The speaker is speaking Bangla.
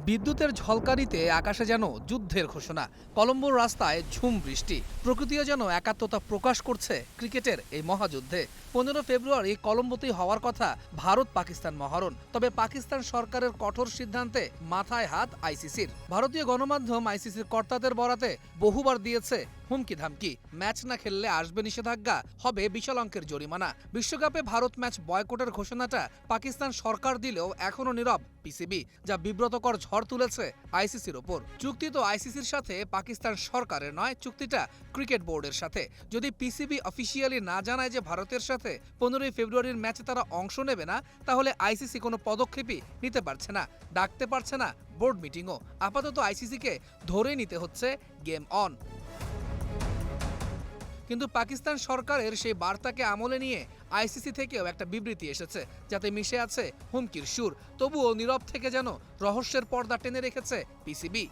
বিদ্যুতের ঝলকানিতে আকাশে যেন যুদ্ধের ঘোষণা। কলম্বোর রাস্তায় ঝুম বৃষ্টি, প্রকৃতিও যেন একাত্মতা প্রকাশ করছে ক্রিকেটের এই মহাযুদ্ধে। 15 ফেব্রুয়ারি কলম্বোতেই হওয়ার কথা ভারত পাকিস্তান মহারণ। তবে পাকিস্তান সরকারের কঠোর সিদ্ধান্তে মাথায় হাত আইসিসির। ভারতীয় গণমাধ্যম আইসিসির কর্তাদের বরাতে বহুবার দিয়েছে হুমকি ধামকি। ম্যাচ না খেললে আসবে নিষেধাজ্ঞা, হবে বিশাল অঙ্কের জরিমানা। বিশ্বকাপে ভারত ম্যাচ বয়কটের ঘোষণাটা পাকিস্তান সরকার দিলেও এখনো নীরব পিসিবি, যা বিব্রতকর ঝড় তুলেছে আইসিসির ওপর। চুক্তি তো আইসিসির সাথে পাকিস্তান সরকারের নয়, চুক্তিটা ক্রিকেট বোর্ডের সাথে। যদি পিসিবি অফিসিয়ালি না জানায় যে ভারতের সাথে 15 ফেব্রুয়ারির ম্যাচে তারা অংশ নেবে না, তাহলে আইসিসি কোনো পদক্ষেপই নিতে পারছে না, ডাকতে পারছে না বোর্ড মিটিংও। আপাতত আইসিসিকে ধরে নিতে হচ্ছে গেম অন। কিন্তু পাকিস্তান সরকারের সেই বার্তাকে আমলে নিয়ে আইসিসি থেকেও একটা বিবৃতি এসেছে, যাতে মিশে আছে হুমকির সুর। তবুও নীরব থেকে যেন রহস্যের পর্দা টেনে রেখেছে পিসিবি।